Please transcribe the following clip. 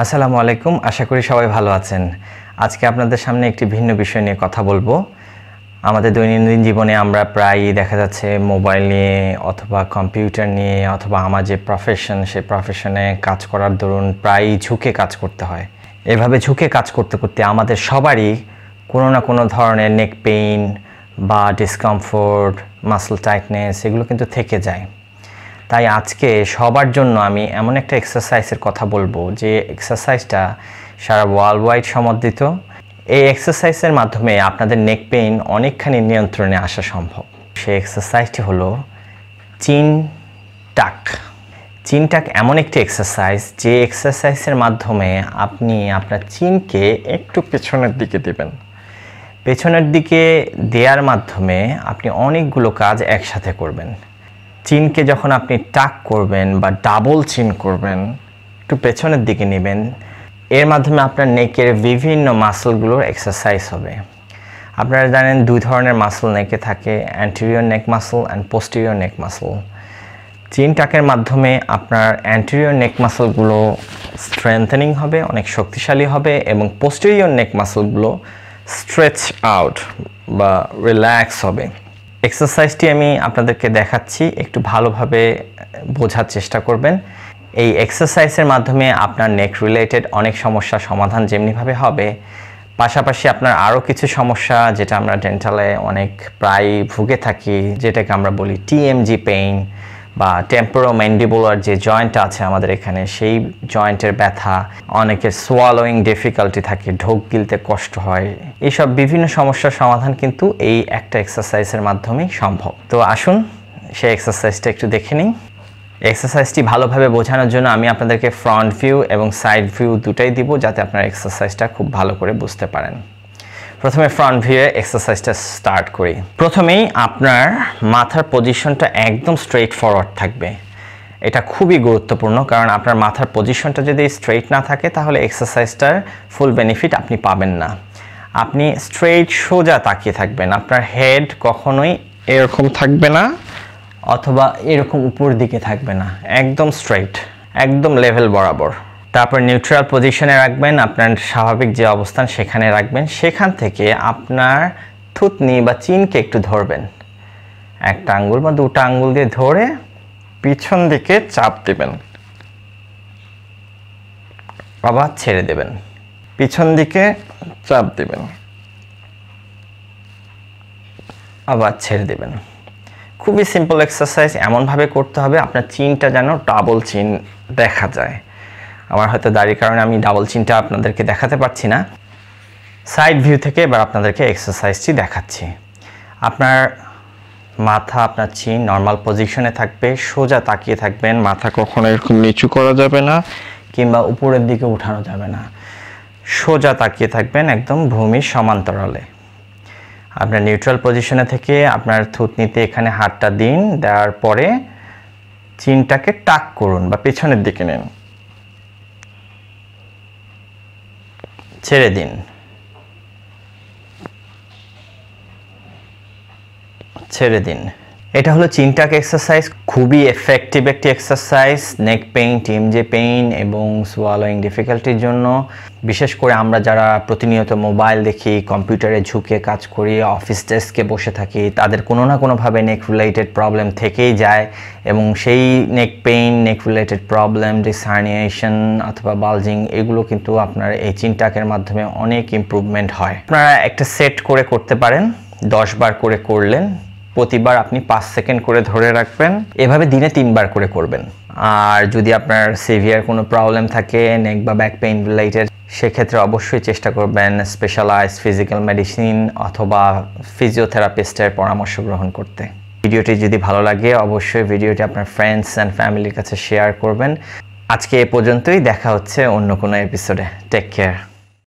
আসসালামু আলাইকুম, আশা করি সবাই ভালো আছেন। আজকে আপনাদের সামনে একটি ভিন্ন বিষয় নিয়ে কথা বলবো। আমাদের দৈনন্দিন জীবনে আমরা প্রায়ই দেখা যাচ্ছে মোবাইল নিয়ে অথবা কম্পিউটার নিয়ে অথবা আমার যে প্রফেশন সেই প্রফেশনে কাজ করার দরুন প্রায়ই ঝুঁকে কাজ করতে হয়। এভাবে ঝুঁকে কাজ করতে করতে আমাদের সবারই কোনো না কোনো ধরনের নেক পেইন বা ডিসকমফোর্ট, মাসল টাইটনেস এগুলো কিন্তু থেকে যায়। তাই আজকে সবার জন্য আমি এমন একটা এক্সারসাইজের কথা বলবো যে এক্সারসাইজটা সারা ওয়ার্ল্ড ওয়াইড সমর্থিত। এই এক্সারসাইজের মাধ্যমে আপনাদের নেক পেইন অনেকখানি নিয়ন্ত্রণে আসা সম্ভব। সেই এক্সারসাইজটি হলো চিন টাক। চিন টাক এমন একটি এক্সারসাইজ যে এক্সারসাইজের মাধ্যমে আপনি আপনার চিনকে একটু পেছনের দিকে দেবেন। পেছনের দিকে দেওয়ার মাধ্যমে আপনি অনেকগুলো কাজ একসাথে করবেন। চিনকে যখন আপনি টাক করবেন বা ডাবল চিন করবেন, একটু পেছনের দিকে নেবেন, এর মাধ্যমে আপনার নেকের বিভিন্ন মাসলগুলোর এক্সারসাইজ হবে। আপনারা জানেন দুই ধরনের মাসল নেকে থাকে, anterior neck muscle and posterior neck muscle. চিন টাকের মাধ্যমে আপনার অ্যান্টেরিয়র নেক মাসলগুলো স্ট্রেংথেনিং হবে, অনেক শক্তিশালী হবে, এবং পোস্টেরিয়র নেক মাসলগুলো স্ট্রেচ আউট বা রিল্যাক্স হবে। এক্সারসাইজটি আমি আপনাদেরকে দেখাচ্ছি, একটু ভালোভাবে বোঝার চেষ্টা করবেন। এই এক্সারসাইজের মাধ্যমে আপনার নেক রিলেটেড অনেক সমস্যার সমাধান যেমনিভাবে হবে, পাশাপাশি আপনার আরও কিছু সমস্যা যেটা আমরা ডেন্টালে অনেক প্রায় ভুগে থাকি, যেটাকে আমরা বলি টিএমজি পেইন বা টেম্পোরোম্যান্ডিবুলার যে জয়েন্ট আছে আমাদের এখানে, সেই জয়েন্টের ব্যথা, অনেকের সোয়ালোয়িং ডিফিকাল্টি থাকে, ঢোক গিলতে কষ্ট হয়, এইসব বিভিন্ন সমস্যার সমাধান কিন্তু এই একটা এক্সারসাইজের মাধ্যমেই সম্ভব। তো আসুন সেই এক্সারসাইজটা একটু দেখে নিই। এক্সারসাইজটি ভালোভাবে বোঝানোর জন্য আমি আপনাদেরকে ফ্রন্ট ভিউ এবং সাইড ভিউ দুটাই দিব, যাতে আপনারা এক্সারসাইজটা খুব ভালো করে বুঝতে পারেন। প্রথমে ফ্রন্ট ভিউয়ে এক্সারসাইজটা স্টার্ট করি। প্রথমেই আপনার মাথার পজিশনটা একদম স্ট্রেইট ফরওয়ার্ড থাকবে। এটা খুবই গুরুত্বপূর্ণ, কারণ আপনার মাথার পজিশনটা যদি স্ট্রেইট না থাকে তাহলে এক্সারসাইজটার ফুল বেনিফিট আপনি পাবেন না। আপনি স্ট্রেইট সোজা তাকিয়ে থাকবেন, আপনার হেড কখনোই এরকম থাকবে না অথবা এরকম উপর দিকে থাকবে না, একদম স্ট্রেইট, একদম লেভেল বরাবর। তারপর নিউট্রাল পজিশনে রাখবেন, আপনার স্বাভাবিক যে অবস্থান সেখানে রাখবেন। সেখান থেকে আপনার থুতনি বা চিনকে একটু ধরবেন, একটা আঙ্গুল বা দুটো আঙ্গুল দিয়ে ধরে পিছন দিকে চাপ দেবেন, আবার ছেড়ে দেবেন, পিছন দিকে চাপ দেবেন, আবার ছেড়ে দেবেন। খুবই সিম্পল এক্সারসাইজ, এমনভাবে করতে হবে আপনার চিনটা যেন ডাবল চিন দেখা যায়। আমার হয়তো দাড়ির কারণে আমি ডাবল চিনটা আপনাদেরকে দেখাতে পারছি না। সাইড ভিউ থেকে এবার আপনাদেরকে এক্সারসাইজটি দেখাচ্ছি। আপনার মাথা, আপনার চিন নর্মাল পজিশনে থাকবে, সোজা তাকিয়ে থাকবেন, মাথা কখনো এরকম নিচু করা যাবে না কিংবা উপরের দিকে উঠানো যাবে না, সোজা তাকিয়ে থাকবেন একদম ভূমির সমান্তরালে। আপনার নিউট্রাল পজিশনে থেকে আপনার থুতনিতে এখানে হাতটা দিন, দেওয়ার পরে চিনটাকে টাক করুন বা পেছনের দিকে নিন, ছেড়ে দিন, ছেড়ে দিন। এটা হলো চিন টাক এক্সারসাইজ, খুবই এফেক্টিভ একটি এক্সারসাইজ নেক পেইন, টিএমজে পেইন এবং সোয়ালোয়িং ডিফিকাল্টির জন্য। বিশেষ করে আমরা যারা প্রতিনিয়ত মোবাইল দেখি, কম্পিউটারে ঝুঁকে কাজ করি, অফিস ডেস্কে বসে থাকি, তাদের কোনো না কোনোভাবে নেক রিলেটেড প্রবলেম থেকেই যায়, এবং সেই নেক পেইন, নেক রিলেটেড প্রবলেম, হার্নিয়েশন অথবা বালজিং, এগুলো কিন্তু আপনার এই চিন টাকের মাধ্যমে অনেক ইমপ্রুভমেন্ট হয়। আপনারা একটা সেট করে করতে পারেন, 10 বার করে করলেন, প্রতিবার আপনি 5 সেকেন্ড করে ধরে রাখবেন, এভাবে দিনে 3 বার করে করবেন। আর যদি আপনার সিভিয়ার কোনো প্রবলেম থাকে নেক বা ব্যাক পেইন রিলেটেড, সেক্ষেত্রে অবশ্যই চেষ্টা করবেন স্পেশালাইজড ফিজিক্যাল মেডিসিন অথবা ফিজিওথেরাপিস্টের পরামর্শ গ্রহণ করতে। ভিডিওটি যদি ভালো লাগে অবশ্যই ভিডিওটি আপনার ফ্রেন্ডস অ্যান্ড ফ্যামিলির কাছে শেয়ার করবেন। আজকে এ পর্যন্তই, দেখা হচ্ছে অন্য কোনো এপিসোডে। Take care.